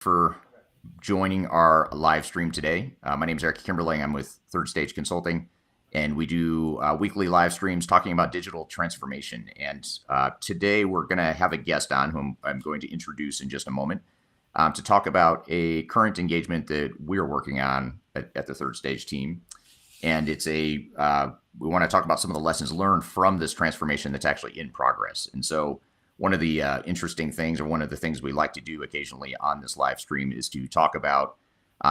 for joining our live stream today. My name is Eric Kimberling. I'm with Third Stage Consulting, and we do weekly live streams talking about digital transformation. And today we're going to have a guest on whom I'm going to introduce in just a moment to talk about a current engagement that we're working on at the Third Stage team. And it's we want to talk about some of the lessons learned from this transformation that's actually in progress. And so one of the interesting things, or one of the things we like to do occasionally on this live stream, is to talk about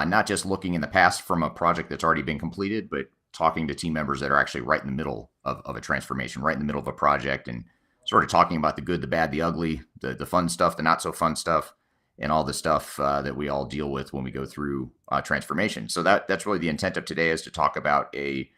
not just looking in the past from a project that's already been completed, but talking to team members that are actually right in the middle of a transformation, right in the middle of a project, and sort of talking about the good, the bad, the ugly, the fun stuff, the not so fun stuff, and all the stuff that we all deal with when we go through transformation. So that's really the intent of today, is to talk about a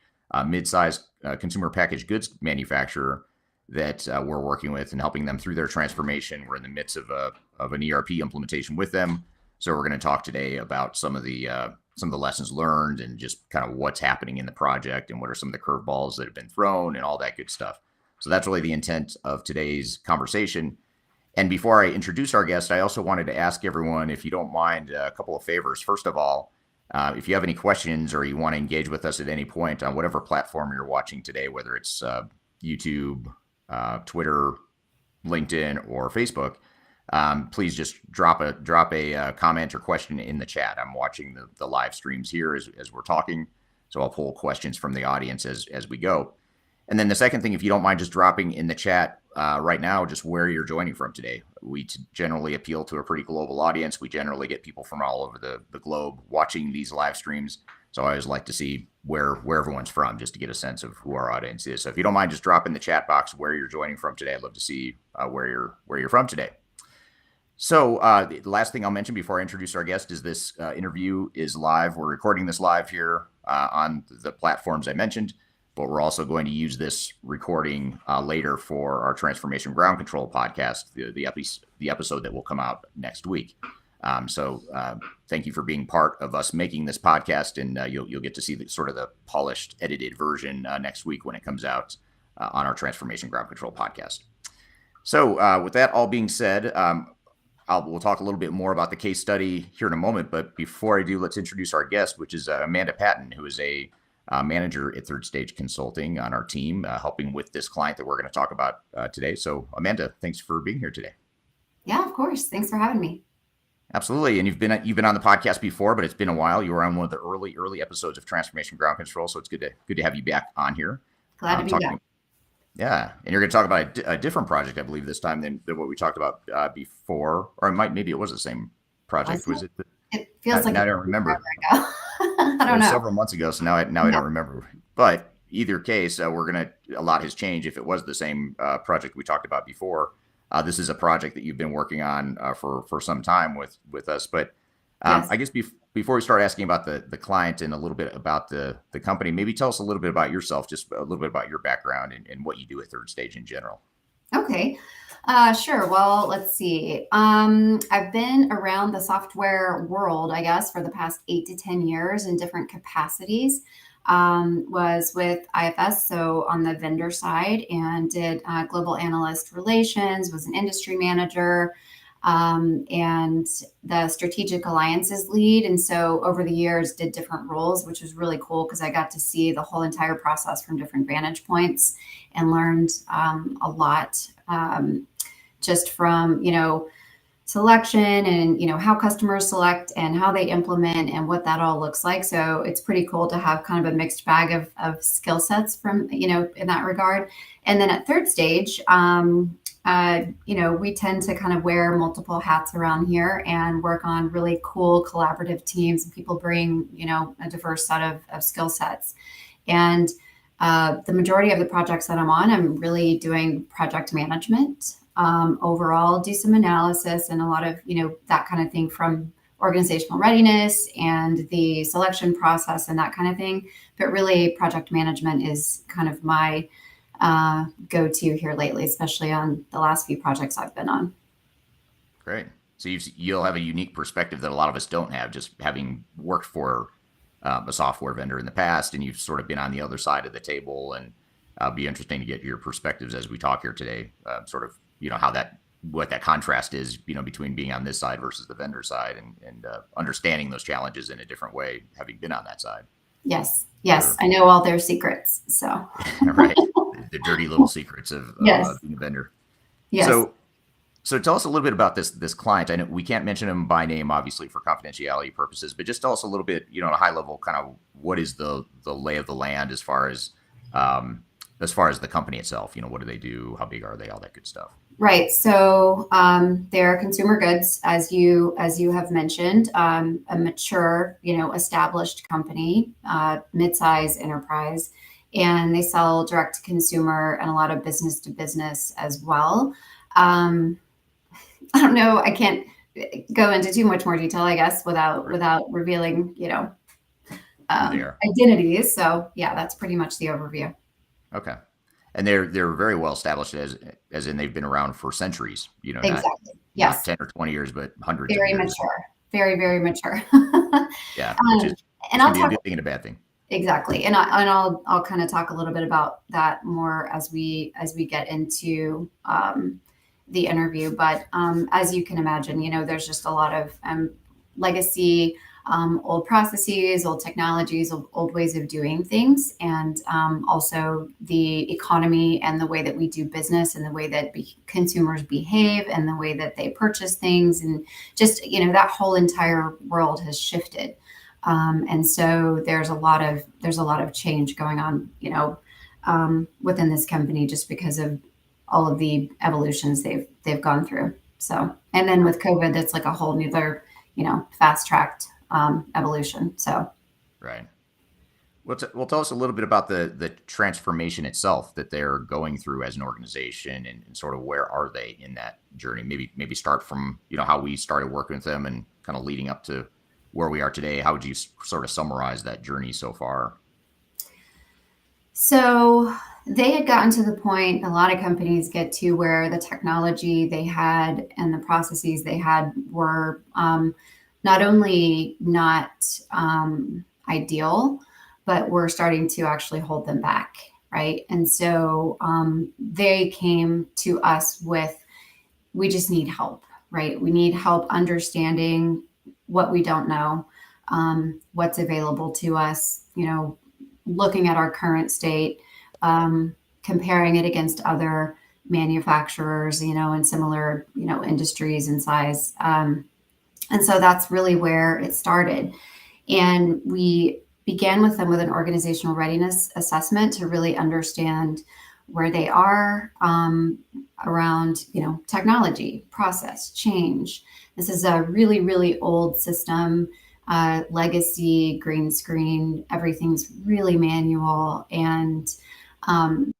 mid-sized consumer packaged goods manufacturer that we're working with and helping them through their transformation. We're in the midst of an ERP implementation with them. So we're going to talk today about some of the lessons learned and just kind of what's happening in the project and what are some of the curveballs that have been thrown and all that good stuff. So that's really the intent of today's conversation. And before I introduce our guest, I also wanted to ask everyone, if you don't mind, a couple of favors. First of all, if you have any questions or you want to engage with us at any point on whatever platform you're watching today, whether it's YouTube, Twitter, LinkedIn, or Facebook, please just drop a comment or question in the chat. I'm watching the live streams here as we're talking, so I'll pull questions from the audience as we go. And then the second thing, if you don't mind just dropping in the chat right now just where you're joining from today. We generally appeal to a pretty global audience. We generally get people from all over the globe watching these live streams. So I always like to see where everyone's from, just to get a sense of who our audience is. So if you don't mind just drop in the chat box where you're joining from today. I'd love to see where you're from today. So the last thing I'll mention before I introduce our guest is this interview is live. We're recording this live here on the platforms I mentioned, but we're also going to use this recording later for our Transformation Ground Control podcast, the episode that will come out next week. So thank you for being part of us making this podcast, and you'll get to see the polished, edited version next week when it comes out on our Transformation Ground Control podcast. So with that all being said, we'll talk a little bit more about the case study here in a moment. But before I do, let's introduce our guest, which is Amanda Patton, who is a manager at Third Stage Consulting on our team, helping with this client that we're going to talk about today. So Amanda, thanks for being here today. Yeah, of course. Thanks for having me. Absolutely. And you've been on the podcast before, but it's been a while. You were on one of the early episodes of Transformation Ground Control. So it's good to have you back on here. Glad to be back. Yeah. And you're going to talk about a different project, I believe, this time than what we talked about before, or maybe it was the same project. Was it? It feels like I don't remember. I don't know. Several months ago, so now I don't remember. But either case, a lot has changed. If it was the same project we talked about before, this is a project that you've been working on for some time with us. But yes. I guess before we start asking about the client and a little bit about the company, maybe tell us a little bit about yourself, just a little bit about your background and what you do at Third Stage in general. Okay. Sure. Well, let's see. I've been around the software world, I guess, for the past 8 to 10 years in different capacities. Was with IFS, so on the vendor side, and did global analyst relations, was an industry manager, and the strategic alliances lead. And so over the years did different roles, which was really cool because I got to see the whole entire process from different vantage points and learned a lot just from, selection and, how customers select and how they implement and what that all looks like. So it's pretty cool to have kind of a mixed bag of skill sets from, in that regard. And then at Third Stage, we tend to kind of wear multiple hats around here and work on really cool collaborative teams, and people bring, a diverse set of skill sets. And the majority of the projects that I'm on, I'm really doing project management. Overall, do some analysis and a lot of, that kind of thing from organizational readiness and the selection process and that kind of thing. But really, project management is kind of my go-to here lately, especially on the last few projects I've been on. Great. So you'll have a unique perspective that a lot of us don't have, just having worked for a software vendor in the past, and you've sort of been on the other side of the table, and be interesting to get your perspectives as we talk here today, how that what that contrast is, between being on this side versus the vendor side, and understanding those challenges in a different way, having been on that side. Yes. Yes. Sure. I know all their secrets. So Right. The dirty little secrets of yes. being a vendor. Yes. So, so tell us a little bit about this client. I know we can't mention him by name, obviously, for confidentiality purposes, but just tell us a little bit, at a high level, kind of what is the lay of the land as far as the company itself. What do they do? How big are they? All that good stuff. Right. So they're consumer goods, as you have mentioned, a mature, established company, mid-size enterprise, and they sell direct to consumer and a lot of business to business as well. Um, I don't know. I can't go into too much more detail, I guess, without Right. without revealing, Who they are. identities. So yeah, that's pretty much the overview. Okay. And they're very well established, as in they've been around for centuries. Exactly. Not Yes. 10 or 20 years, but hundreds of Very years. mature. Very, very mature. Yeah, which is And which can I'll be a talk good thing and a bad thing. exactly, and I'll kind of talk a little bit about that more as we get into the interview. But as you can imagine, there's just a lot of legacy, old processes, old technologies, old ways of doing things, and also the economy and the way that we do business and the way that consumers behave and the way that they purchase things, and just that whole entire world has shifted. And so there's a lot of change going on, within this company just because of all of the evolutions they've gone through. So, and then with COVID, that's like a whole nother, fast tracked evolution. So, Right. Well, tell us a little bit about the transformation itself that they're going through as an organization, and sort of where are they in that journey? Maybe start from how we started working with them and kind of leading up to where we are today. How would you sort of summarize that journey so far? so they had gotten to the point a lot of companies get to where the technology they had and the processes they had were not only not ideal, but were starting to actually hold them back, right? And so they came to us with, we just need help, right? We need help understanding what we don't know, what's available to us, looking at our current state, comparing it against other manufacturers, in similar, industries and size. And so that's really where it started. And we began with them with an organizational readiness assessment to really understand where they are around, technology, process, change. This is a really, really old system, legacy, green screen, everything's really manual. And um,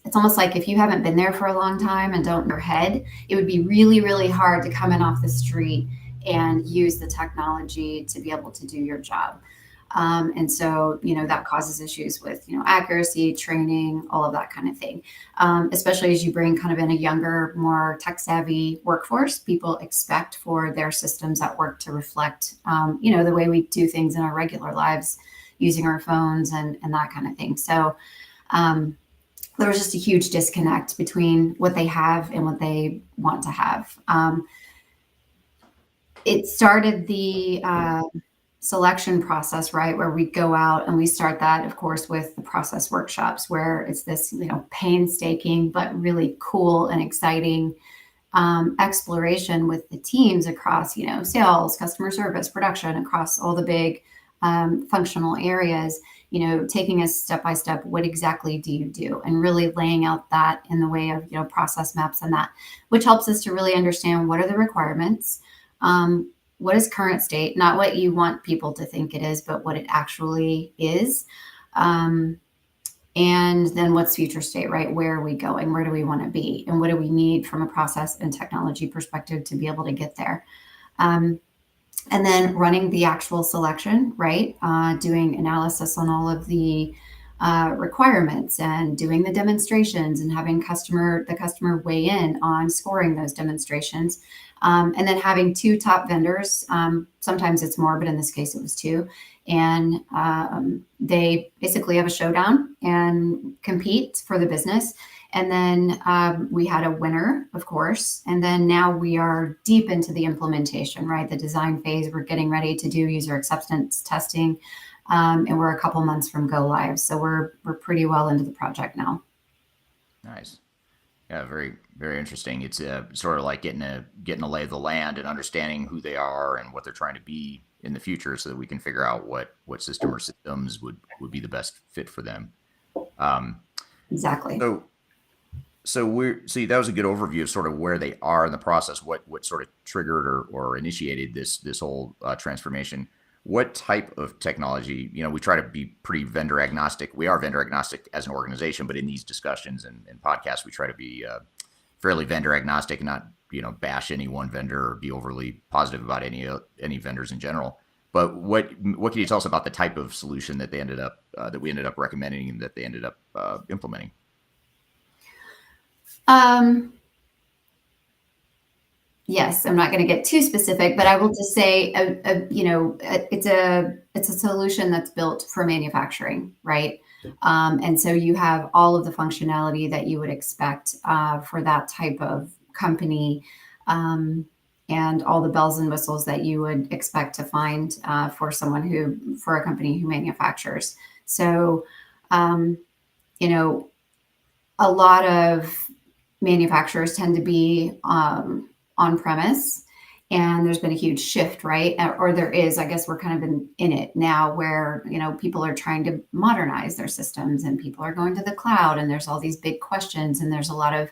it's almost like if you haven't been there for a long time and don't know your head, it would be really, really hard to come in off the street and use the technology to be able to do your job. And so, that causes issues with, accuracy, training, all of that kind of thing. Especially as you bring kind of in a younger, more tech savvy workforce, people expect for their systems at work to reflect, the way we do things in our regular lives using our phones and that kind of thing. So, there was just a huge disconnect between what they have and what they want to have. It started the selection process, right, where we go out and we start that, of course, with the process workshops, where it's this, painstaking but really cool and exciting exploration with the teams across, sales, customer service, production, across all the big functional areas, taking us step by step, what exactly do you do? And really laying out that in the way of, process maps and that, which helps us to really understand what are the requirements, what is current state, not what you want people to think it is, but what it actually is. And then what's future state, right? Where are we going? Where do we want to be? And what do we need from a process and technology perspective to be able to get there? And then running the actual selection, right? Doing analysis on all of the requirements and doing the demonstrations and having the customer weigh in on scoring those demonstrations. And then having two top vendors. Sometimes it's more, but in this case it was two. And they basically have a showdown and compete for the business. And then we had a winner, of course. And then now we are deep into the implementation, right? The design phase. We're getting ready to do user acceptance testing, and we're a couple months from go live. So we're pretty well into the project now. Nice. Yeah, very very interesting. It's sort of like getting a lay of the land and understanding who they are and what they're trying to be in the future, so that we can figure out what system or systems would be the best fit for them. Um, Exactly. so we're see that was a good overview of sort of where they are in the process, what sort of triggered or initiated this whole transformation. What type of technology? We try to be pretty vendor agnostic. We are vendor agnostic as an organization, but in these discussions and podcasts, we try to be fairly vendor agnostic and not bash any one vendor or be overly positive about any vendors in general. But what can you tell us about the type of solution that they ended up that we ended up recommending and that they ended up implementing? Um, yes, I'm not going to get too specific, but I will just say, it's a solution that's built for manufacturing, right? And so you have all of the functionality that you would expect for that type of company, um, and all the bells and whistles that you would expect to find for a company who manufactures. So, um, you know, a lot of manufacturers tend to be on premise, and there's been a huge shift, right? Or there is, I guess we're kind of in it now, where people are trying to modernize their systems and people are going to the cloud, and there's all these big questions, and there's a lot of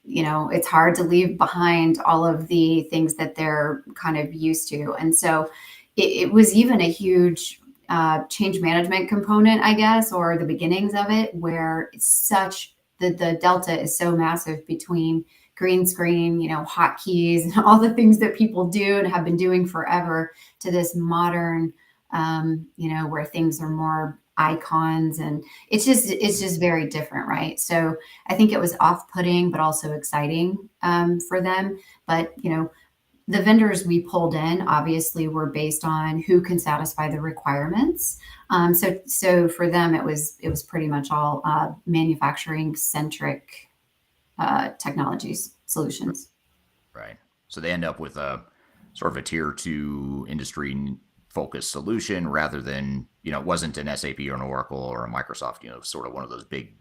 it's hard to leave behind all of the things that they're kind of used to. And so it was even a huge change management component, I guess, or the beginnings of it, where it's such the delta is so massive between green screen, hotkeys, and all the things that people do and have been doing forever, to this modern, where things are more icons, and it's just very different, right? So I think it was off-putting, but also exciting for them. But the vendors we pulled in obviously were based on who can satisfy the requirements. So for them, it was pretty much all manufacturing centric technologies solutions. Right. So they end up with a sort of a tier two industry focused solution rather than, it wasn't an SAP or an Oracle or a Microsoft, sort of one of those big,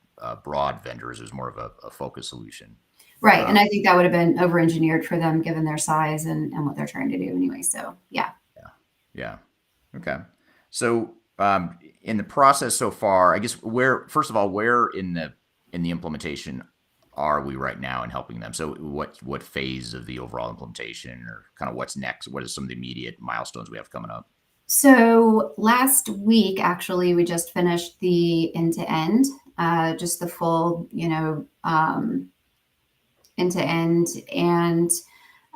broad vendors. It was more of a focused solution. Right. Uh, And I think that would have been over engineered for them given their size and what they're trying to do anyway. So yeah. yeah. Yeah. Okay. So, in the process so far, I guess first of all, where in the implementation are we right now in helping them? So what phase of the overall implementation, or kind of what's next? What are some of the immediate milestones we have coming up? So last week, actually, we just finished the end to end, just the full, end to end.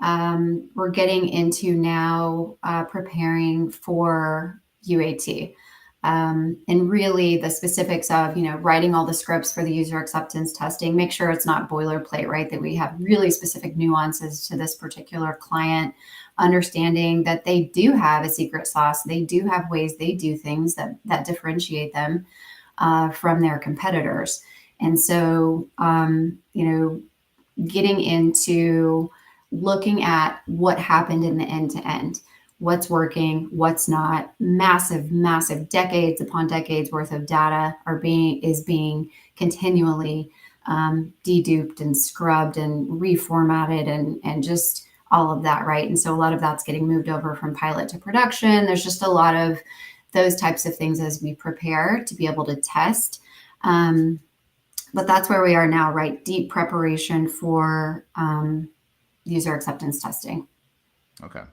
And we're getting into now preparing for UAT. And really the specifics of, writing all the scripts for the user acceptance testing, make sure it's not boilerplate, right? That we have really specific nuances to this particular client, understanding that they do have a secret sauce. They do have ways they do things that differentiate them from their competitors. And so, getting into looking at what happened in the end to end, what's working, what's not. Massive, massive decades upon decades worth of data is being continually deduped and scrubbed and reformatted and just all of that, right? And so a lot of that's getting moved over from pilot to production. There's just a lot of those types of things as we prepare to be able to test. But that's where we are now, right? Deep preparation for user acceptance testing. Okay.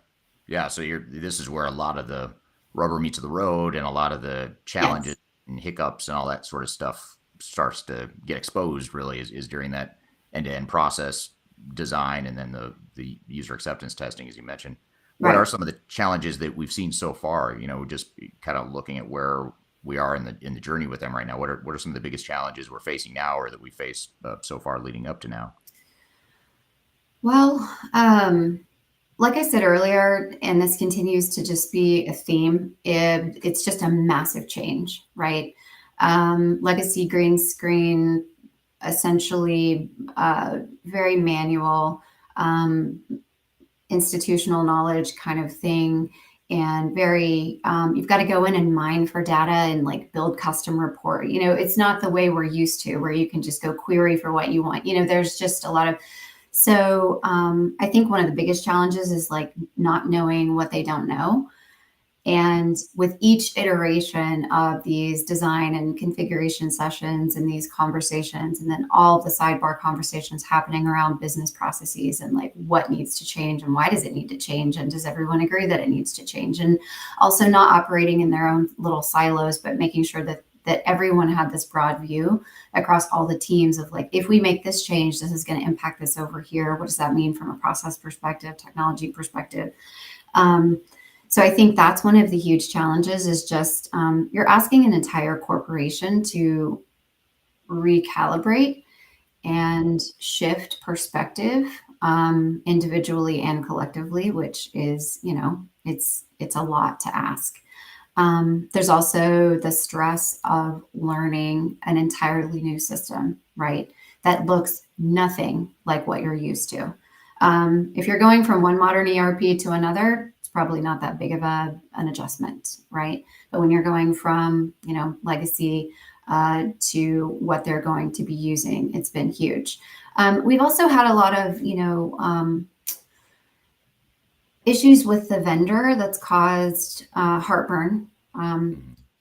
Yeah. So this is where a lot of the rubber meets the road and a lot of the challenges Yes. and hiccups and all that sort of stuff starts to get exposed, really, is during that end to end process design and then the user acceptance testing, as you mentioned. What are Right. some of the challenges that we've seen so far? Just kind of looking at where we are in the journey with them right now. What are some of the biggest challenges we're facing now, or that we faced so far leading up to now? Well, like I said earlier, and this continues to just be a theme, it's just a massive change, right? Legacy green screen essentially very manual, um, institutional knowledge kind of thing, and very you've got to go in and mine for data and like build custom report. It's not the way we're used to, where you can just go query for what you want. There's just a lot of so I think one of the biggest challenges is like not knowing what they don't know. And with each iteration of these design and configuration sessions and these conversations, and then all of the sidebar conversations happening around business processes and like what needs to change and why does it need to change? And does everyone agree that it needs to change? And also not operating in their own little silos, but making sure that everyone had this broad view across all the teams of like, if we make this change, this is going to impact this over here. What does that mean from a process perspective, technology perspective? So I think that's one of the huge challenges is just you're asking an entire corporation to recalibrate and shift perspective individually and collectively, which is, it's a lot to ask. There's also the stress of learning an entirely new system, right? That looks nothing like what you're used to. If you're going from one modern ERP to another, it's probably not that big of an adjustment, right? But when you're going from, legacy to what they're going to be using, it's been huge. We've also had a lot of, issues with the vendor that's caused heartburn.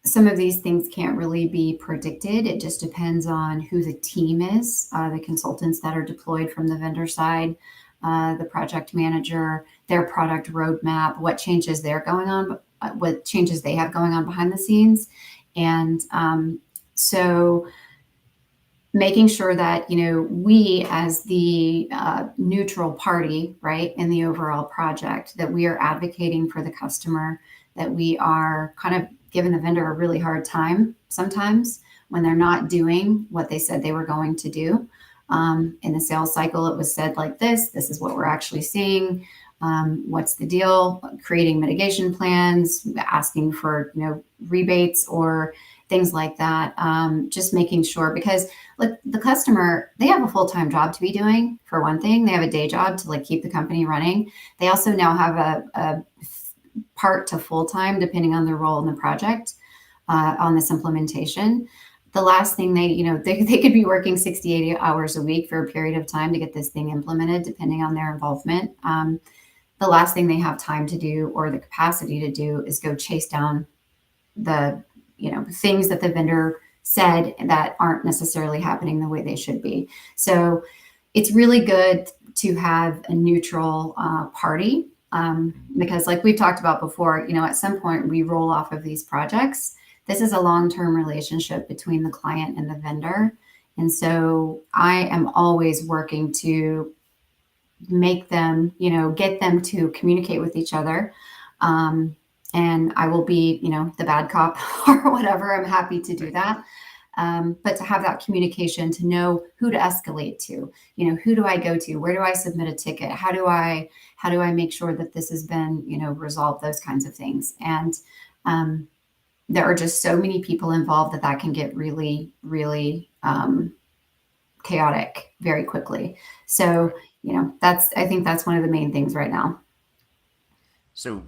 Some of these things can't really be predicted. It just depends on who the team is, the consultants that are deployed from the vendor side, the project manager, their product roadmap, what changes they're going on, what changes they have going on behind the scenes. And so making sure that, we as the neutral party, right, in the overall project, that we are advocating for the customer, that we are kind of giving the vendor a really hard time sometimes when they're not doing what they said they were going to do. In the sales cycle, it was said like this is what we're actually seeing. What's the deal? Creating mitigation plans, asking for, rebates or things like that. Just making sure, because look, the customer, they have a full-time job to be doing. For one thing, they have a day job to like keep the company running. They also now have a part to full-time, depending on their role in the project, on this implementation. The last thing they could be working 60, 80 hours a week for a period of time to get this thing implemented, depending on their involvement. The last thing they have time to do or the capacity to do is go chase down the, things that the vendor said that aren't necessarily happening the way they should be. So it's really good to have a neutral party, because like we've talked about before, at some point we roll off of these projects. This is a long-term relationship between the client and the vendor. And so I am always working to make them, get them to communicate with each other. And I will be, the bad cop or whatever. I'm happy to do that. But to have that communication, to know who to escalate to, who do I go to? Where do I submit a ticket? How do I make sure that this has been, resolved, those kinds of things. And there are just so many people involved that can get really, really chaotic very quickly. So, I think that's one of the main things right now. So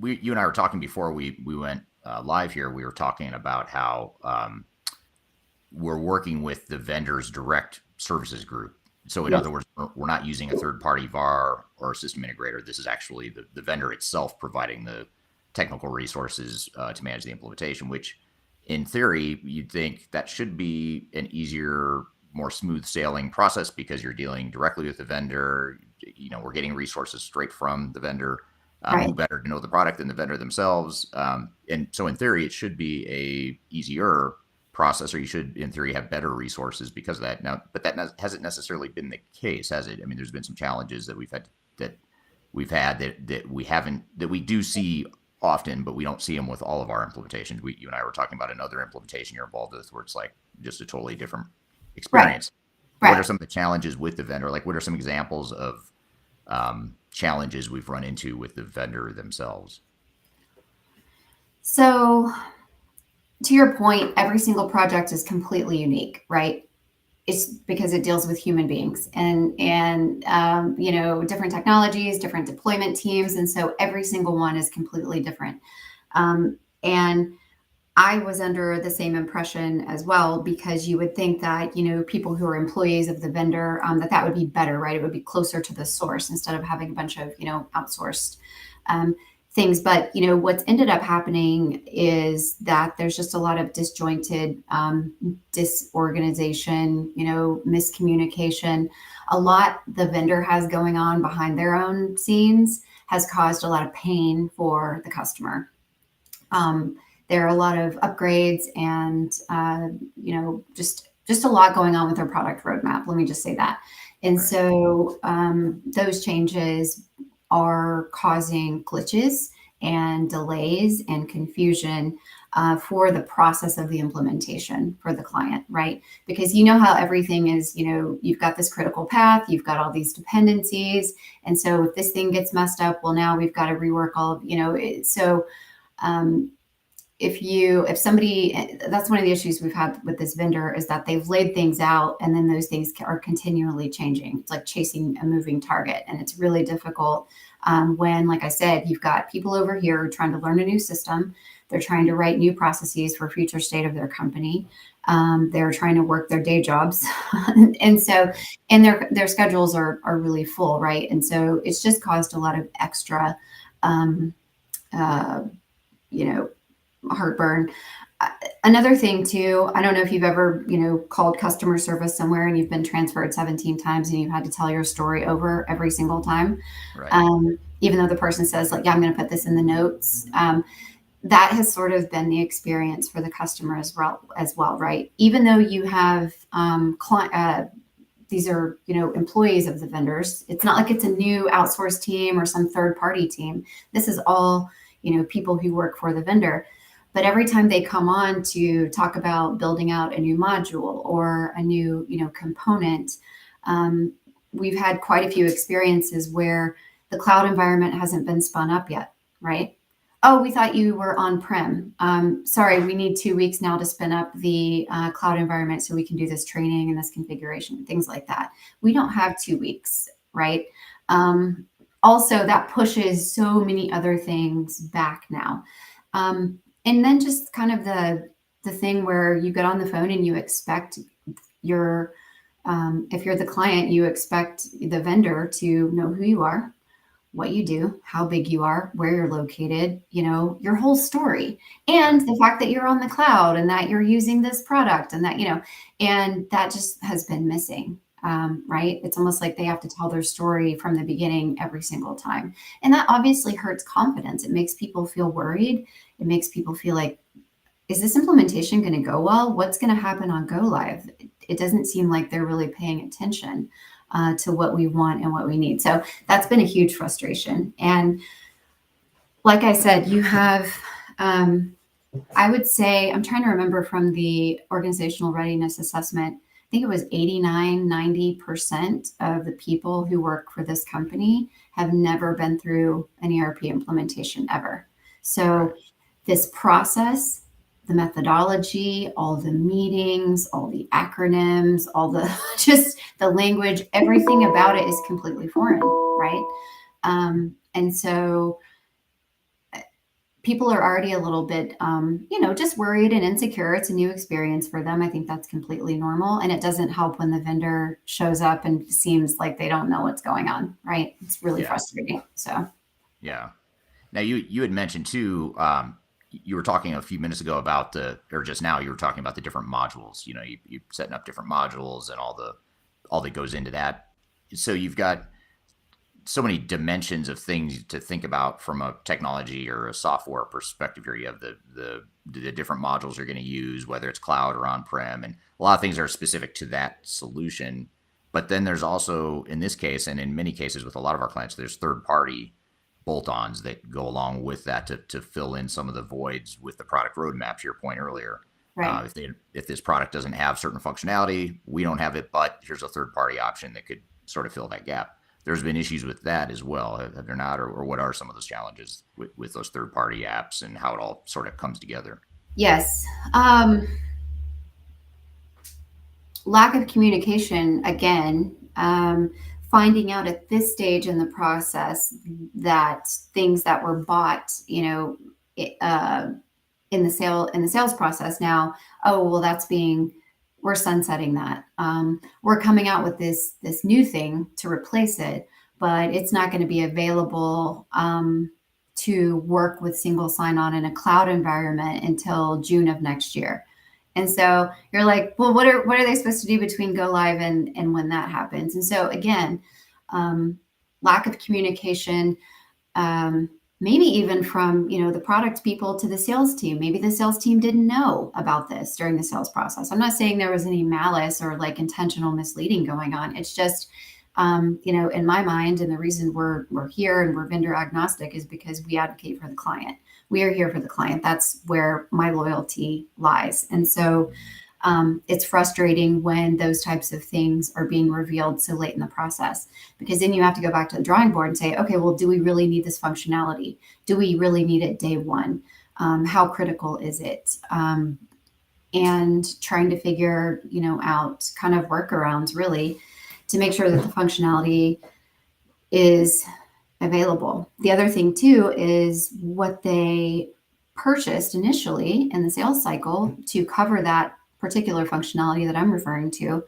you and I were talking before we went live here. We were talking about how we're working with the vendor's direct services group. So in other words, we're not using a third-party VAR or a system integrator. This is actually the vendor itself providing the technical resources to manage the implementation, which in theory, you'd think that should be an easier, more smooth sailing process because you're dealing directly with the vendor. We're getting resources straight from the vendor. Right. Who better to know the product than the vendor themselves? And so in theory, it should be a easier process, or you should, in theory, have better resources because of that. Now, but that hasn't necessarily been the case, has it? I mean, there's been some challenges that we've had that we do see often, but we don't see them with all of our implementations. You and I were talking about another implementation you're involved with where it's like just a totally different experience. Right. What are some of the challenges with the vendor? Like, what are some examples of challenges we've run into with the vendor themselves? So to your point, every single project is completely unique, right? it's because it deals with human beings and different technologies, different deployment teams, and so every single one is completely different. And I was under the same impression as well, because you would think that, people who are employees of the vendor, that would be better, right? It would be closer to the source instead of having a bunch of, outsourced um, things. But, what's ended up happening is that there's just a lot of disjointed disorganization, miscommunication. A lot the vendor has going on behind their own scenes has caused a lot of pain for the customer. Um, there are a lot of upgrades and just a lot going on with their product roadmap. Let me just say that. And Right. so those changes are causing glitches and delays and confusion for the process of the implementation for the client, right? Because you know how everything is, you've got this critical path, you've got all these dependencies. And so if this thing gets messed up, well, now we've got to rework all of, um, if somebody, that's one of the issues we've had with this vendor, is that they've laid things out and then those things are continually changing. It's like chasing a moving target, and it's really difficult when, like I said, you've got people over here trying to learn a new system. They're trying to write new processes for future state of their company. They're trying to work their day jobs. And so, Right. and their schedules are really full, right? And so it's just caused a lot of extra um, uh, you know heartburn. Another thing too, I don't know if you've ever, called customer service somewhere and you've been transferred 17 times and you had to tell your story over every single time. Right. Even though the person says like, yeah, I'm going to put this in the notes. That has sort of been the experience for the customer as well, right? Even though you have these are, employees of the vendors. It's not like it's a new outsourced team or some third party team. This is all, people who work for the vendor. But every time they come on to talk about building out a new module or a new, component, um, we've had quite a few experiences where the cloud environment hasn't been spun up yet, right? Oh, we thought you were on-prem. Sorry, we need 2 weeks now to spin up the cloud environment so we can do this training and this configuration, things like that. We don't have 2 weeks, right? Um, Also, that pushes so many other things back now. And then just kind of the thing where you get on the phone and you expect your if you're the client, you expect the vendor to know who you are, what you do, how big you are, where you're located, your whole story, and Right. the fact that you're on the cloud and that you're using this product and that, and that just has been missing. Right? It's almost like they have to tell their story from the beginning every single time. And that obviously hurts confidence. It makes people feel worried. It makes people feel like, is this implementation going to go well? What's going to happen on go live? It doesn't seem like they're really paying attention to what we want and what we need. So that's been a huge frustration. And like I said, you have, I would say, I'm trying to remember from the organizational readiness assessment, I think it was 89, 90% of the people who work for this company have never been through an ERP implementation ever. So Right. this process, the methodology, all the meetings, all the acronyms, all the just the language, everything about it is completely foreign, right? And so people are already a little bit, just worried and insecure. It's a new experience for them. I think that's completely normal. And it doesn't help when the vendor shows up and seems like they don't know what's going on, right? It's really Yeah. frustrating. So, Yeah. Now you had mentioned too. You were talking a few minutes ago about or just now you were talking about the different modules. You setting up different modules and all that goes into that. So you've got so many dimensions of things to think about from a technology or a software perspective. Here you have the different modules you're going to use, whether it's cloud or on-prem, and a lot of things are specific to that solution. But then there's also, in this case, and in many cases with a lot of our clients, there's third-party bolt-ons that go along with that to fill in some of the voids with the product roadmap. To your point earlier, right. if this product doesn't have certain functionality, we don't have it, but here's a third-party option that could sort of fill that gap. There's been issues with that as well, have there not? Or what are some of those challenges with those third-party apps and how it all sort of comes together? Yes. Lack of communication again. Finding out at this stage in the process that things that were bought, in the sales process now, oh well, we're sunsetting that. We're coming out with this new thing to replace it, but it's not going to be available to work with single sign-on in a cloud environment until June of next year. And so you're like, well, what are they supposed to do between go live and when that happens? And so again, um, lack of communication, um, maybe even from the product people to the sales team. Maybe the sales team didn't know about this during the sales process. I'm not saying there was any malice or like intentional misleading going on. It's just in my mind, and the reason we're here and we're vendor agnostic is because we advocate for the client. We are here for the client. That's where my loyalty lies. And so it's frustrating when those types of things are being revealed so late in the process, because then you have to go back to the drawing board and say, okay, well, do we really need this functionality? Do we really need it day one? How critical is it? And trying to figure, out kind of workarounds really to make sure that the functionality is available. The other thing too is what they purchased initially in the sales cycle to cover that particular functionality that I'm referring to.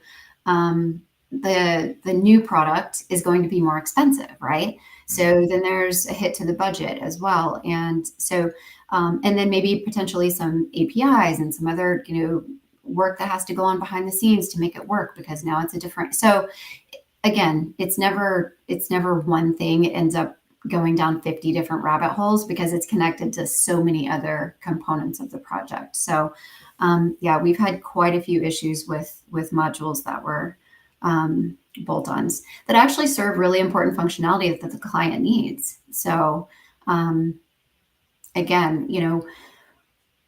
The new product is going to be more expensive, right? So then there's a hit to the budget as well, and so and then maybe potentially some APIs and some other work that has to go on behind the scenes to make it work, because now it's a different. So again, it's never one thing. It ends up going down 50 different rabbit holes because it's connected to so many other components of the project. So yeah, we've had quite a few issues with modules that were bolt-ons that actually serve really important functionality that the client needs. So again,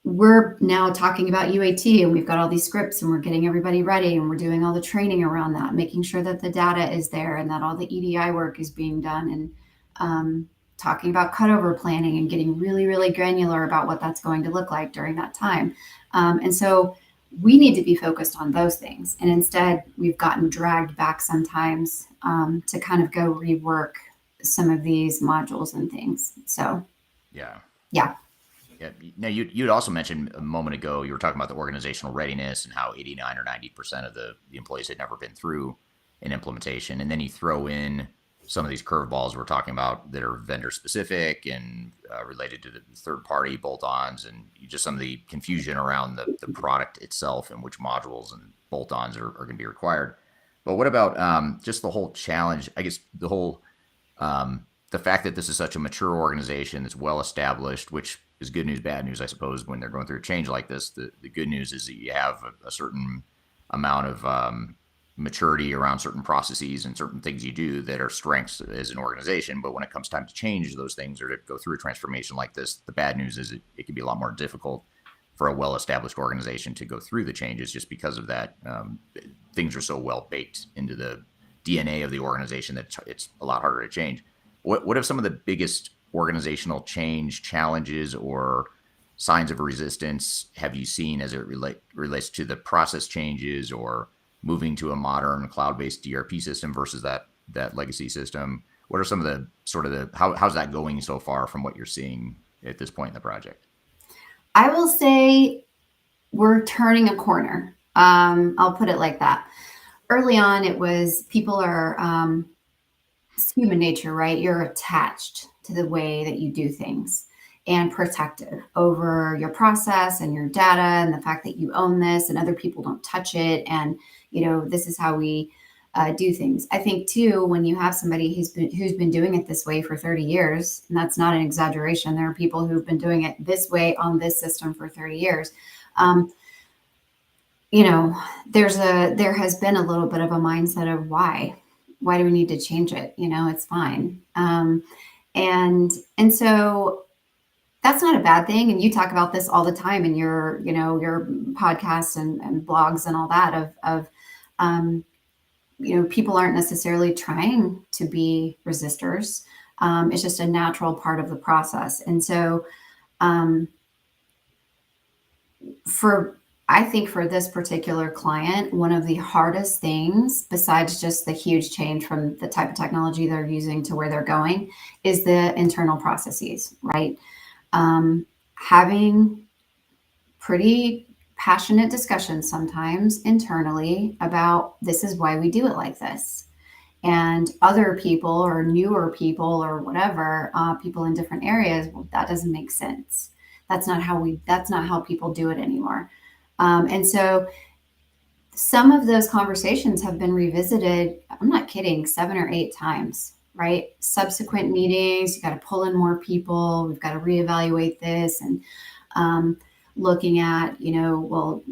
we're now talking about UAT, and we've got all these scripts, and we're getting everybody ready, and we're doing all the training around that, making sure that the data is there and that all the EDI work is being done, and talking about cutover planning and getting really, really granular about what that's going to look like during that time. And so we need to be focused on those things. And instead, we've gotten dragged back sometimes to kind of go rework some of these modules and things. So, Yeah. yeah. Yeah. Now, you'd also mentioned a moment ago, you were talking about the organizational readiness and how 89 or 90% of the employees had never been through an implementation. And then you throw in some of these curveballs we're talking about that are vendor specific and related to the third party bolt-ons, and just some of the confusion around the product itself and which modules and bolt-ons are going to be required. But what about just the whole challenge? I guess the fact that this is such a mature organization that's well established, which is good news, bad news, I suppose, when they're going through a change like this. The good news is that you have a certain amount of maturity around certain processes and certain things you do that are strengths as an organization. But when it comes time to change those things or to go through a transformation like this, the bad news is it can be a lot more difficult for a well-established organization to go through the changes, just because of that. Things are so well baked into the DNA of the organization that it's a lot harder to change. What have some of the biggest organizational change challenges or signs of resistance have you seen as it relates to the process changes or moving to a modern cloud-based ERP system versus that legacy system? What are some of the how's that going so far from what you're seeing at this point in the project? I will say we're turning a corner. I'll put it like that. Early on, it was people are it's human nature, right? You're attached to the way that you do things and protective over your process and your data and the fact that you own this and other people don't touch it. And, this is how we do things. I think too, when you have somebody who's been doing it this way for 30 years, and that's not an exaggeration, there are people who've been doing it this way on this system for 30 years. There has been a little bit of a mindset of why do we need to change it? It's fine. And so that's not a bad thing. And you talk about this all the time in your podcasts and blogs and all that of people aren't necessarily trying to be resistors. It's just a natural part of the process. And so I think for this particular client, one of the hardest things, besides just the huge change from the type of technology they're using to where they're going, is the internal processes, right? Having pretty passionate discussions sometimes internally about this is why we do it like this. And other people or newer people or whatever, people in different areas, well, that doesn't make sense. That's not how people do it anymore. And so some of those conversations have been revisited, I'm not kidding, 7 or 8 times, right? Subsequent meetings, you got to pull in more people, we've got to reevaluate this, and um, looking at, well,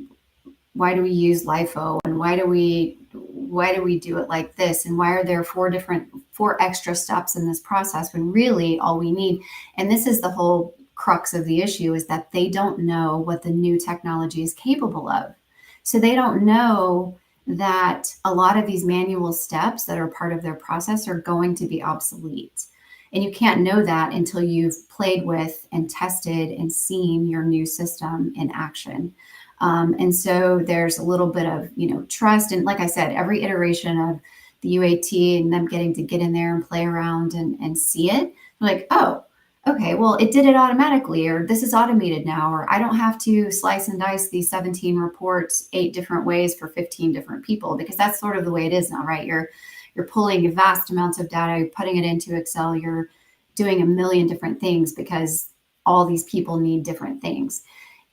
why do we use LIFO, and why do we do it like this, and why are there four extra steps in this process when really all we need, and this is the whole crux of the issue, is that they don't know what the new technology is capable of. So they don't know that a lot of these manual steps that are part of their process are going to be obsolete. And you can't know that until you've played with and tested and seen your new system in action. And so there's a little bit of, trust. And like I said, every iteration of the UAT and them getting to get in there and play around and see it, like, oh, okay, well, it did it automatically, or this is automated now, or I don't have to slice and dice these 17 reports 8 different ways for 15 different people, because that's sort of the way it is now, right? You're pulling vast amounts of data, you're putting it into Excel, you're doing a million different things because all these people need different things.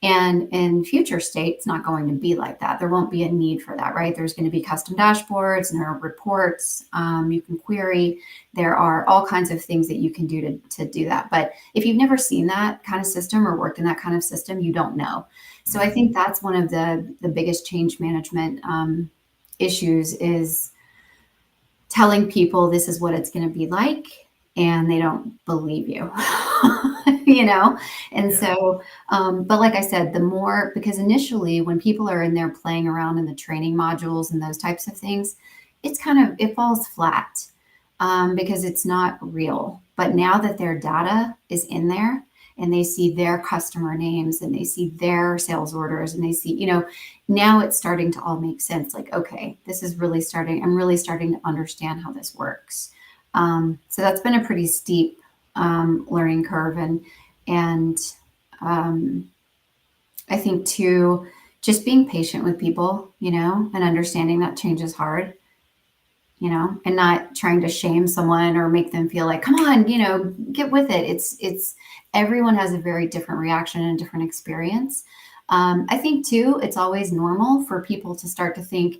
And in future state, it's not going to be like that. There won't be a need for that, right? There's going to be custom dashboards and there are reports you can query. There are all kinds of things that you can do to do that. But if you've never seen that kind of system or worked in that kind of system, you don't know. So I think that's one of the biggest change management issues, is telling people this is what it's going to be like, and they don't believe you. And Yeah. so but like I said, the more, because initially when people are in there playing around in the training modules and those types of things, it falls flat, because it's not real. But now that their data is in there and they see their customer names and they see their sales orders and they see, now it's starting to all make sense. Like, okay, I'm really starting to understand how this works. So that's been a pretty steep learning curve. And I think too, just being patient with people, and understanding that change is hard, and not trying to shame someone or make them feel like, come on, get with it. It's everyone has a very different reaction and different experience. I think too, it's always normal for people to start to think,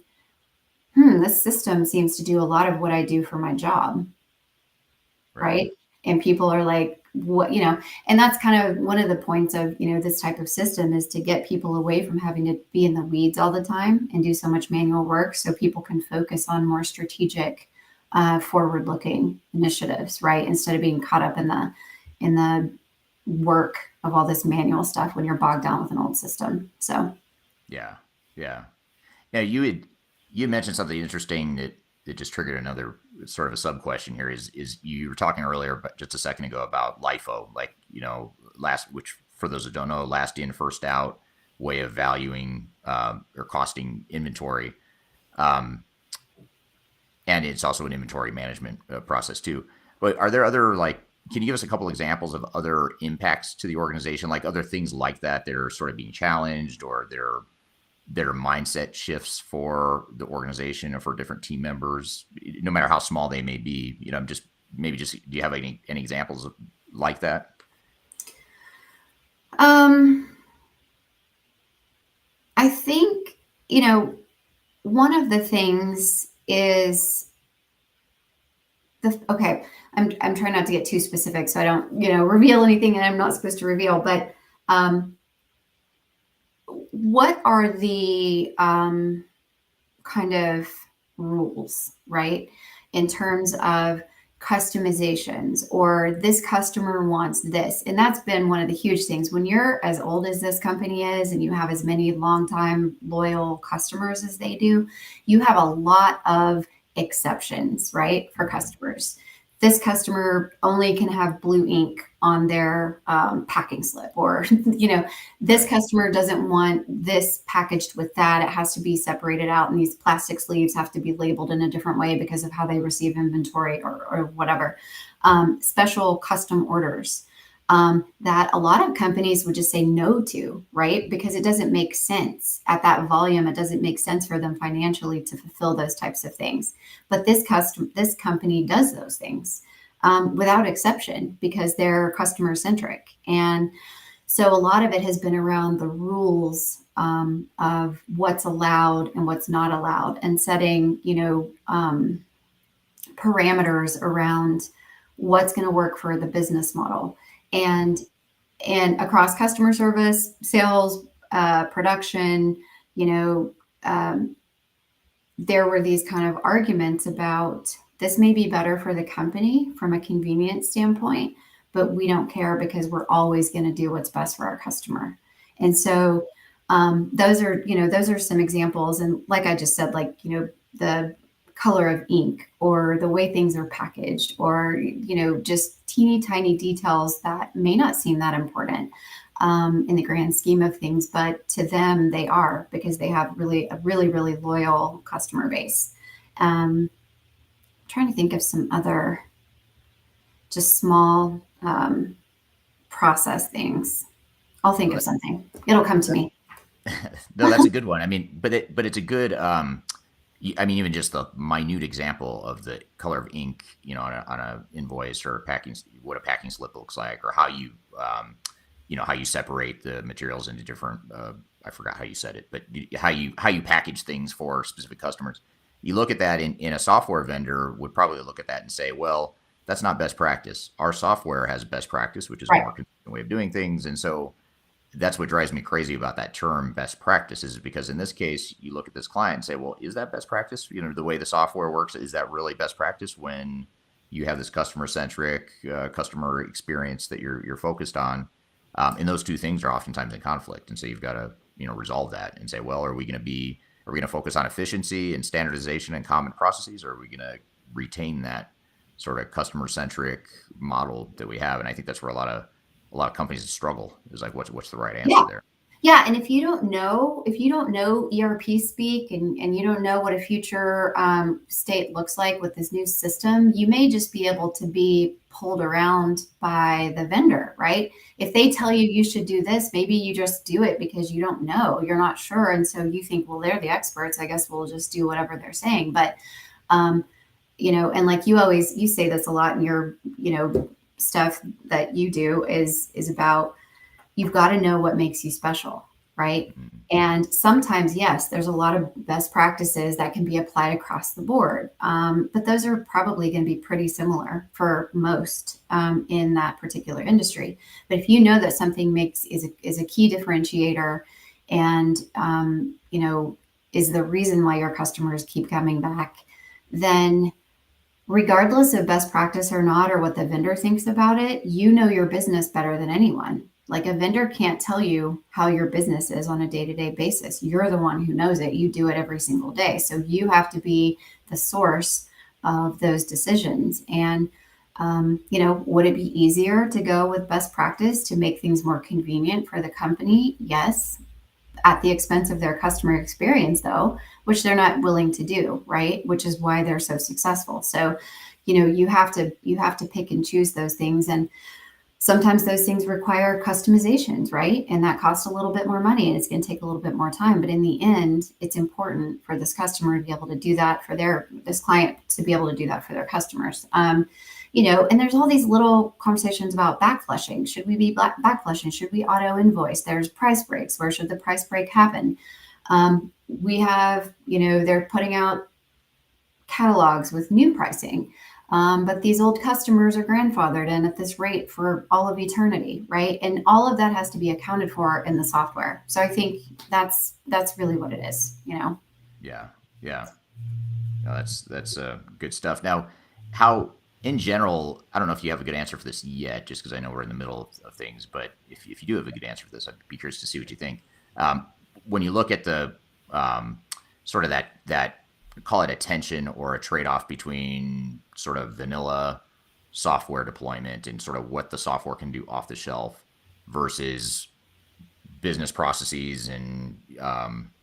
this system seems to do a lot of what I do for my job. Right. And people are like, what, and that's kind of one of the points of, this type of system, is to get people away from having to be in the weeds all the time and do so much manual work, so people can focus on more strategic, forward-looking initiatives, right? Instead of being caught up in the work of all this manual stuff when you're bogged down with an old system. So Yeah. Yeah. Now you mentioned something interesting that just triggered another sort of a sub question here. Is you were talking earlier, but just a second ago, about LIFO, like, which for those that don't know, last in first out way of valuing or costing inventory, and it's also an inventory management process too. But are there other, like, can you give us a couple examples of other impacts to the organization, like other things like that are sort of being challenged, or their mindset shifts for the organization or for different team members, no matter how small they may be? Do you have any examples like that? I think, one of the things is okay, I'm trying not to get too specific so I don't, reveal anything that I'm not supposed to reveal, but what are the kind of rules, right? In terms of customizations, or this customer wants this. And that's been one of the huge things. When you're as old as this company is and you have as many longtime loyal customers as they do, you have a lot of exceptions, right, for customers. this customer only can have blue ink on their packing slip, or this Right. customer doesn't want this packaged with that. It has to be separated out, and these plastic sleeves have to be labeled in a different way because of how they receive inventory, or whatever. Special custom orders that a lot of companies would just say no to, right? Because it doesn't make sense at that volume. It doesn't make sense for them financially to fulfill those types of things. But this company does those things without exception because they're customer centric. And so a lot of it has been around the rules of what's allowed and what's not allowed, and setting, parameters around what's going to work for the business model. And across customer service, sales, production, you know, um, there were these kind of arguments about this may be better for the company from a convenience standpoint, but we don't care because we're always going to do what's best for our customer. And so those are some examples. And like I just said, like, the color of ink or the way things are packaged, or, just teeny tiny details that may not seem that important in the grand scheme of things, but to them they are, because they have a really loyal customer base. I'm trying to think of some other just small process things. I'll think of Well, something. It'll come to me. no, that's a good one. I mean, but it's a good. I mean, even just the minute example of the color of ink, on a invoice or packing, what a packing slip looks like, or how you separate the materials into different. I forgot how you said it, but how you package things for specific customers. You look at that in a software vendor would probably look at that and say, well, that's not best practice. Our software has best practice, which is a Right. more consistent way of doing things, and so that's what drives me crazy about that term best practices, is because in this case you look at this client and say, well, is that best practice? The way the software works, is that really best practice when you have this customer centric customer experience that you're focused on? And those two things are oftentimes in conflict, and so you've got to resolve that and say, well, are we going to focus on efficiency and standardization and common processes, or are we going to retain that sort of customer centric model that we have? And I think that's where a lot of companies struggle, is like, what's the right answer Yeah. there? Yeah, and if you don't know ERP speak, and you don't know what a future state looks like with this new system, you may just be able to be pulled around by the vendor, right? If they tell you you should do this, maybe you just do it because you don't know, you're not sure, and so you think, well, they're the experts. I guess we'll just do whatever they're saying. But um, and like you say this a lot in your stuff that you do is about, you've got to know what makes you special, right? Mhm. And sometimes, yes, there's a lot of best practices that can be applied across the board, but those are probably going to be pretty similar for most in that particular industry. But if you know that something is a key differentiator, and is the reason why your customers keep coming back, then regardless of best practice or not, or what the vendor thinks about it, you know your business better than anyone. Like, a vendor can't tell you how your business is on a day to day basis. You're the one who knows it. You do it every single day. So you have to be the source of those decisions. And, would it be easier to go with best practice to make things more convenient for the company? Yes, at the expense of their customer experience, though, which they're not willing to do, right? Which is why they're so successful. So, you have to pick and choose those things. And sometimes those things require customizations, right? And that costs a little bit more money, and it's going to take a little bit more time. But in the end, it's important for this customer to be able to do that for this client to be able to do that for their customers. And there's all these little conversations about backflushing. Should we be backflushing? Should we auto invoice? There's price breaks. Where should the price break happen? We have, they're putting out catalogs with new pricing. But these old customers are grandfathered in at this rate for all of eternity, right? And all of that has to be accounted for in the software. So I think that's really what it is. Yeah, yeah. No, that's good stuff. Now, how in general, I don't know if you have a good answer for this yet, just because I know we're in the middle of things. But if you do have a good answer for this, I'd be curious to see what you think. Um, when you look at the sort of that call it a tension or a trade off between sort of vanilla software deployment and sort of what the software can do off the shelf versus business processes and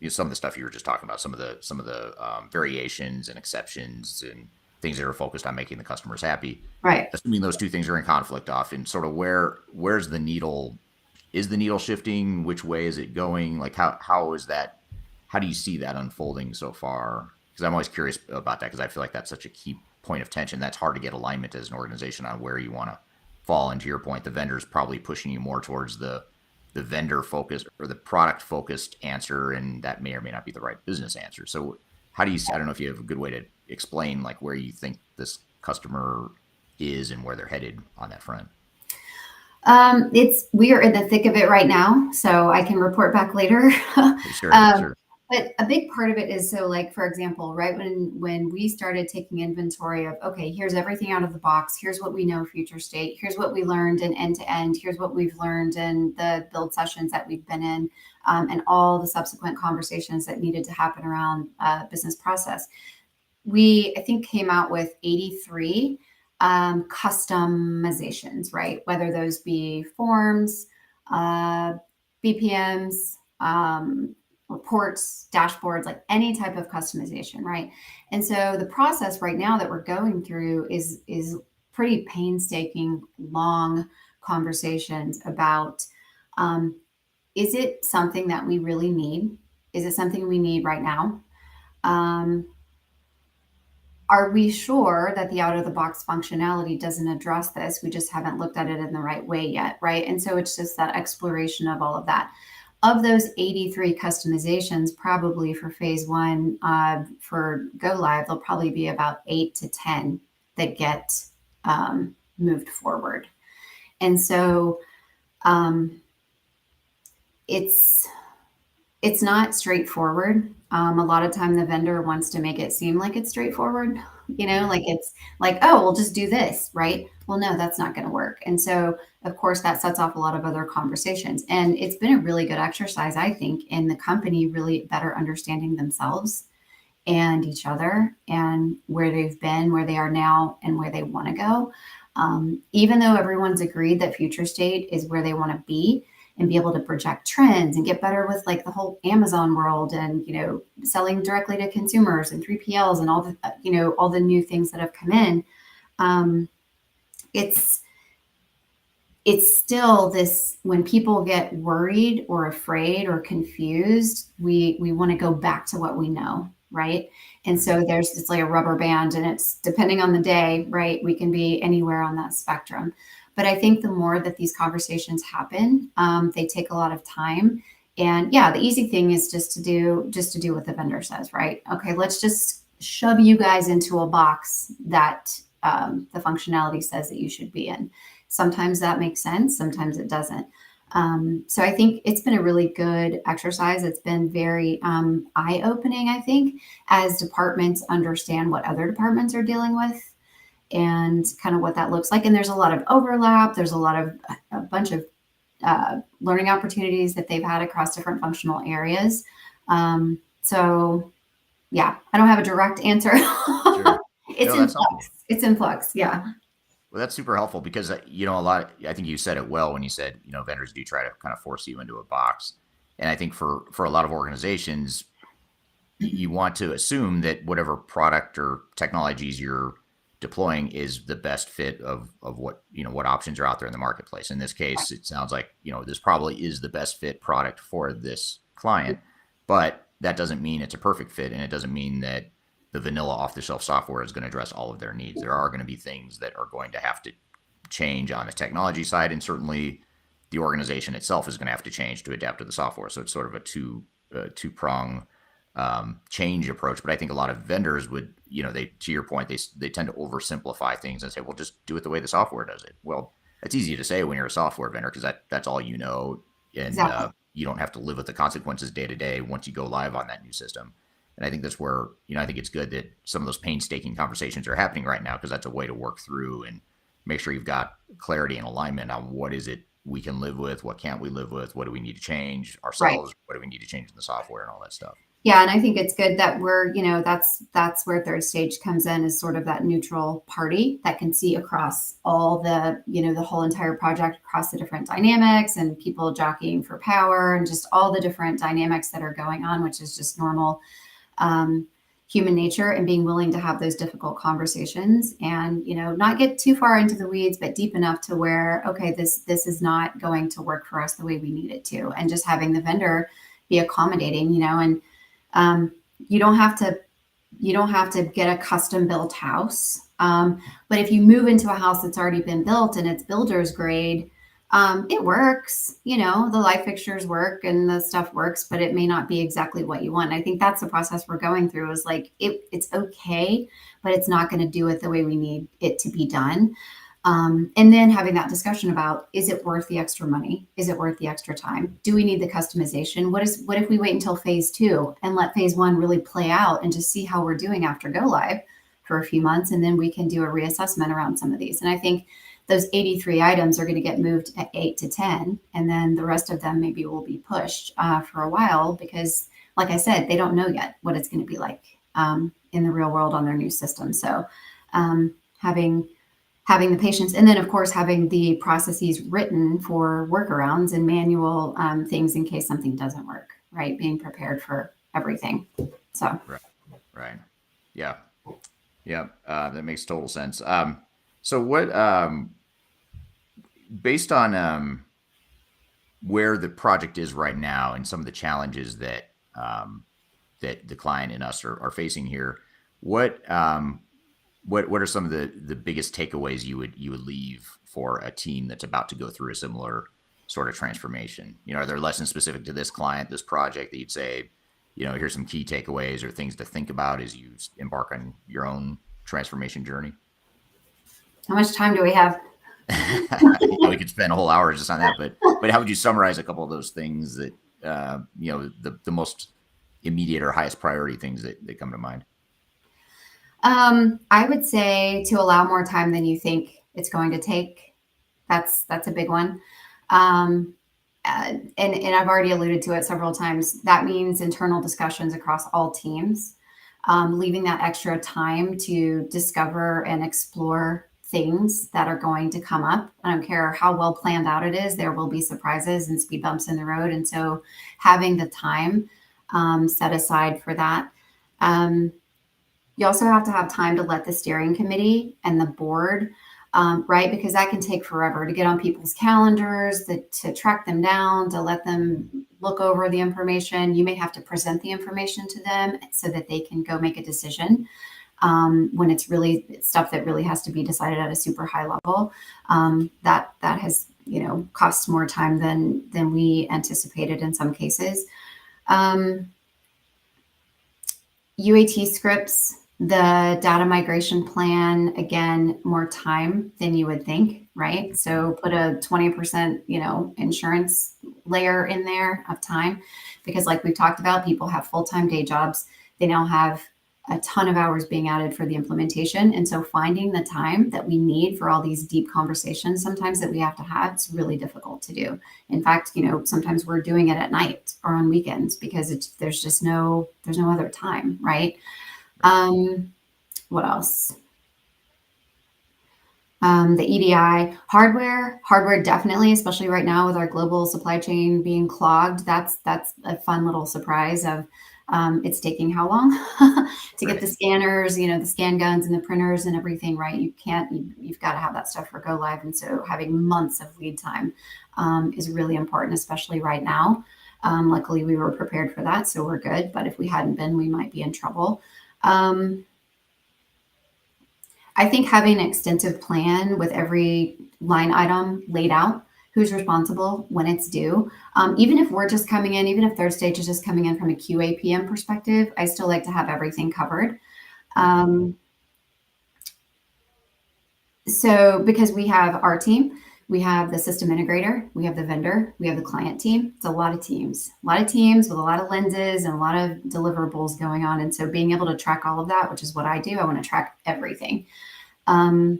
some of the stuff you were just talking about, some of the variations and exceptions and things that are focused on making the customers happy. Right. Assuming those two things are in conflict often, sort of where's the needle? Is the needle shifting? Which way is it going? Like how is that? How do you see that unfolding so far? Because I'm always curious about that because I feel like that's such a key point of tension. That's hard to get alignment as an organization on where you want to fall. And to your point, the vendor's probably pushing you more towards the vendor focused or the product focused answer, and that may or may not be the right business answer. So how do you? I don't know if you have a good way to explain like where you think this customer is and where they're headed on that front. We are in the thick of it right now, so I can report back later. Sure, um, sure. but a big part of it is so, like for example, right when we started taking inventory of okay, here's everything out of the box. Here's what we know future state. Here's what we learned in end to end. Here's what we've learned in the build sessions that we've been in, and all the subsequent conversations that needed to happen around business process. We I think came out with 83 customizations, right? Whether those be forms, uh, BPMs, reports, dashboards, like any type of customization, right? And so the process right now that we're going through is pretty painstaking, long conversations about is it something that we really need? Is it something we need right now? Um, are we sure that the out of the box functionality doesn't address this? We just haven't looked at it in the right way yet, right? And so it's just that exploration of all of that. Of those 83 customizations, probably for phase one, for go live, there'll probably be about 8 to 10 that get moved forward. And so um, it's it's not straightforward. A lot of time the vendor wants to make it seem like it's straightforward, like it's like, oh, we'll just do this, right? Well, no, that's not going to work. And so, of course, that sets off a lot of other conversations. And it's been a really good exercise, I think, in the company really better understanding themselves and each other and where they've been, where they are now, and where they want to go. Even though everyone's agreed that future state is where they want to be, and be able to project trends and get better with like the whole Amazon world and selling directly to consumers and 3PLs and all the all the new things that have come in. Um, it's it's still this when people get worried or afraid or confused, we want to go back to what we know, right? And so it's like a rubber band, and it's depending on the day, right? We can be anywhere on that spectrum. But I think the more that these conversations happen, they take a lot of time. And yeah, the easy thing is just to do what the vendor says, right? Okay, let's just shove you guys into a box that the functionality says that you should be in. Sometimes that makes sense, sometimes it doesn't. So I think it's been a really good exercise. It's been very eye-opening, I think, as departments understand what other departments are dealing with and kind of what that looks like. And there's a lot of overlap. There's a bunch of learning opportunities that they've had across different functional areas. So yeah, I don't have a direct answer. Sure. It's No, in that's helpful. flux. It's in flux. Yeah. Well, that's super helpful because a lot. I think you said it well when you said vendors do try to kind of force you into a box, and I think for a lot of organizations, you want to assume that whatever product or technologies you're deploying is the best fit of what options are out there in the marketplace. In this case, it sounds like this probably is the best fit product for this client, but that doesn't mean it's a perfect fit, and it doesn't mean that the vanilla off the shelf software is going to address all of their needs. There are going to be things that are going to have to change on the technology side, and certainly the organization itself is going to have to change to adapt to the software. So it's sort of a two prong change approach. But I think a lot of vendors would, they, to your point, they tend to oversimplify things and say, well, just do it the way the software does it. Well, that's easy to say when you're a software vendor because that's all you know, and Exactly. you don't have to live with the consequences day to day once you go live on that new system. And I think that's where I think it's good that some of those painstaking conversations are happening right now because that's a way to work through and make sure you've got clarity and alignment on what is it we can live with, what can't we live with, what do we need to change Right. ourselves, what do we need to change in the software, and all that stuff. Yeah, and I think it's good that we're, that's where third stage comes in, is sort of that neutral party that can see across all the, the whole entire project, across the different dynamics and people jockeying for power and just all the different dynamics that are going on, which is just normal um, human nature, and being willing to have those difficult conversations and, not get too far into the weeds, but deep enough to where, okay, this is not going to work for us the way we need it to, and just having the vendor be accommodating, and um, you don't have to get a custom built house. But if you move into a house that's already been built and it's builder's grade, it works. The light fixtures work and the stuff works, but it may not be exactly what you want. And I think that's the process we're going through. Is like it's okay, but it's not going to do it the way we need it to be done. And then having that discussion about, is it worth the extra money? Is it worth the extra time? Do we need the customization? What if we wait until phase 2 and let phase 1 really play out and just see how we're doing after go live for a few months, and then we can do a reassessment around some of these. And I think those 83 items are going to get moved at 8 to 10, and then the rest of them maybe will be pushed for a while, because, like I said, they don't know yet what it's going to be like in the real world on their new system. So having the patience, and then of course having the processes written for workarounds and manual things in case something doesn't work, right? Being prepared for everything. So Right. Yeah. Yeah. That makes total sense. So what, based on where the project is right now and some of the challenges that that the client and us are facing here, what what are some of the biggest takeaways you would leave for a team that's about to go through a similar sort of transformation? Are there lessons specific to this client, this project, that you'd say, here's some key takeaways or things to think about as you embark on your own transformation journey? how much time do we have? We could spend a whole hour just on that, but how would you summarize a couple of those things that the most immediate or highest priority things that come to mind? I would say to allow more time than you think it's going to take. That's a big one. And I've already alluded to it several times. That means internal discussions across all teams, leaving that extra time to discover and explore things that are going to come up. I don't care how well planned out it is, there will be surprises and speed bumps in the road. And so having the time set aside for that. You also have to have time to let the steering committee and the board, right? Because that can take forever to get on people's calendars, to track them down, to let them look over the information. You may have to present the information to them so that they can go make a decision when it's really stuff that really has to be decided at a super high level. That has cost more time than we anticipated in some cases. UAT scripts, the data migration plan, again, more time than you would think, right? So put a 20%, insurance layer in there of time, because like we've talked about, people have full-time day jobs. They now have a ton of hours being added for the implementation. And so finding the time that we need for all these deep conversations sometimes that we have to have, it's really difficult to do. In fact, sometimes we're doing it at night or on weekends because there's no other time, right? What else? The EDI hardware definitely, especially right now with our global supply chain being clogged. That's a fun little surprise of it's taking how long to get the scanners, the scan guns and the printers and everything, right? You've got to have that stuff for go live. And so having months of lead time is really important, especially right now. Luckily we were prepared for that, so we're good. But if we hadn't been, we might be in trouble. I think having an extensive plan with every line item laid out, who's responsible, when it's due. Even if we're just coming in, even if third stage is just coming in from a QA PM perspective, I still like to have everything covered. So because we have our team, we have the system integrator, we have the vendor, we have the client team. It's a lot of teams with a lot of lenses and a lot of deliverables going on. And so being able to track all of that, which is what I do, I want to track everything. For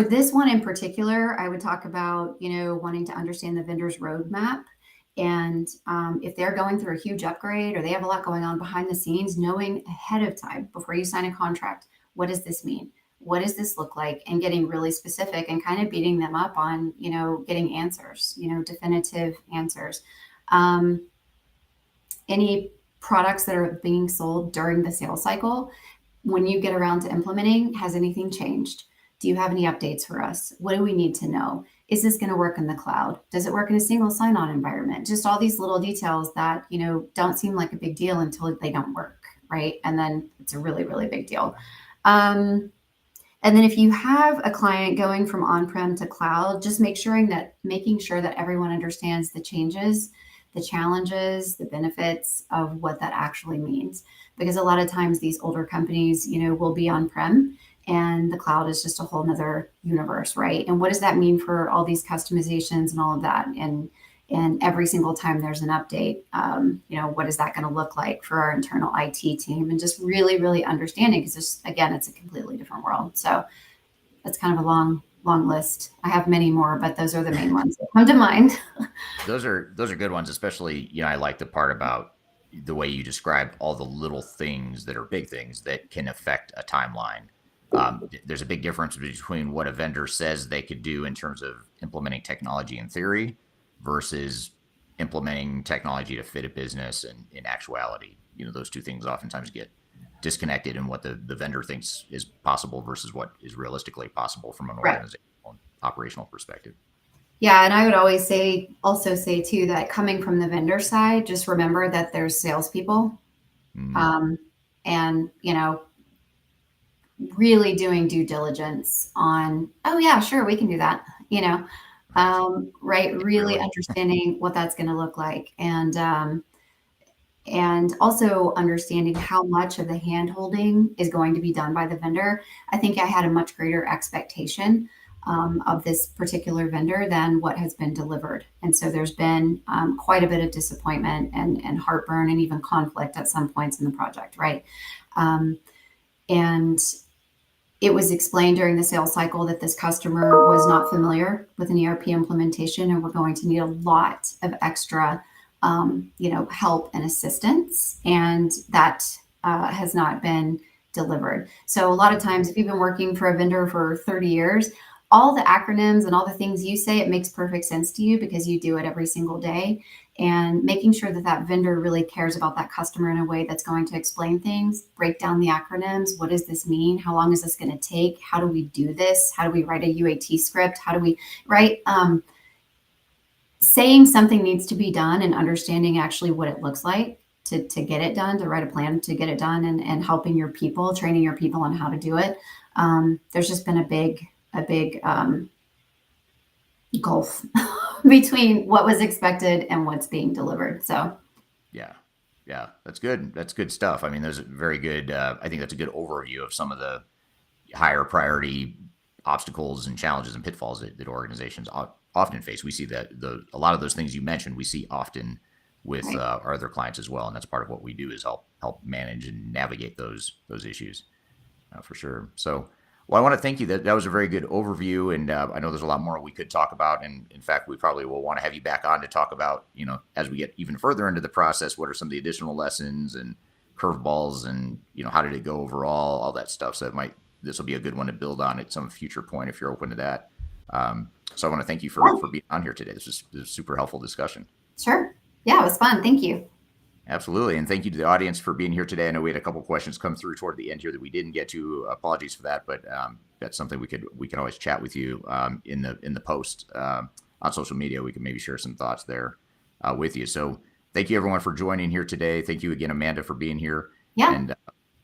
this one in particular, I would talk about, wanting to understand the vendor's roadmap And if they're going through a huge upgrade or they have a lot going on behind the scenes, knowing ahead of time before you sign a contract, what does this mean? What does this look like? And getting really specific and kind of beating them up on, getting answers, definitive answers. Um, any products that are being sold during the sales cycle, when you get around to implementing, has anything changed? Do you have any updates for us? What do we need to know? Is this going to work in the cloud? Does it work in a single sign-on environment? Just all these little details that, don't seem like a big deal until they don't work, right? And then it's a really, really big deal. And then if you have a client going from on-prem to cloud, just making sure that everyone understands the changes, the challenges, the benefits of what that actually means. Because a lot of times these older companies, will be on-prem and the cloud is just a whole nother universe, right? And what does that mean for all these customizations and all of that? And every single time there's an update, what is that going to look like for our internal IT team? And just really, really understanding, because again, it's a completely different world. So that's kind of a long list. I have many more, but those are the main ones that come to mind. Those are good ones, especially, I like the part about the way you describe all the little things that are big things that can affect a timeline. There's a big difference between what a vendor says they could do in terms of implementing technology in theory versus implementing technology to fit a business and in actuality. Those two things oftentimes get disconnected in what the vendor thinks is possible versus what is realistically possible from an Right. organizational and operational perspective. Yeah, and I would always also say too, that coming from the vendor side, just remember that there's salespeople, Mm, um, and really doing due diligence on, oh yeah, sure, we can do that, right. right? Really Really. understanding what that's going to look like, and also understanding how much of the hand holding is going to be done by the vendor. I think I had a much greater expectation of this particular vendor than what has been delivered. And so there's been quite a bit of disappointment and heartburn and even conflict at some points in the project, right? And it was explained during the sales cycle that this customer was not familiar with an ERP implementation and we're going to need a lot of extra, help and assistance. And that has not been delivered. So a lot of times, if you've been working for a vendor for 30 years, all the acronyms and all the things you say, it makes perfect sense to you because you do it every single day. And making sure that that vendor really cares about that customer in a way that's going to explain things, break down the acronyms. What does this mean? How long is this going to take? How do we do this? How do we write a UAT script? How do we, right? Saying something needs to be done and understanding actually what it looks like to get it done, to write a plan to get it done, and helping your people, training your people on how to do it. There's just been a big gulf between what was expected and what's being delivered. So Yeah. Yeah. That's good. That's good stuff. I mean, there's a very good, I think that's a good overview of some of the higher priority obstacles and challenges and pitfalls that organizations often face. We see that a lot of those things you mentioned, we see often with right. our other clients as well. And that's part of what we do is help manage and navigate those issues for sure. So, well, I want to thank you. That was a very good overview, and I know there's a lot more we could talk about. And in fact, we probably will want to have you back on to talk about, as we get even further into the process, what are some of the additional lessons and curveballs, and how did it go overall, all that stuff. So this will be a good one to build on at some future point if you're open to that. So I want to thank you for being on here today. This is a super helpful discussion. Sure. Yeah, it was fun. Thank you. Absolutely. And thank you to the audience for being here today. I know we had a couple questions come through toward the end here that we didn't get to. Apologies for that, but that's something we can always chat with you in the post on social media. We can maybe share some thoughts there with you. So thank you everyone for joining here today. Thank you again, Amanda, for being here. Yeah. And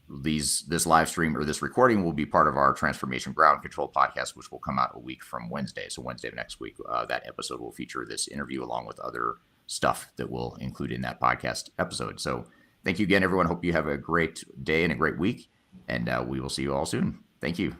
this live stream or this recording will be part of our Transformation Ground Control podcast, which will come out a week from Wednesday. So Wednesday of next week, that episode will feature this interview along with other stuff that we'll include in that podcast episode. So thank you again, everyone. Hope you have a great day and a great week, and we will see you all soon. Thank you.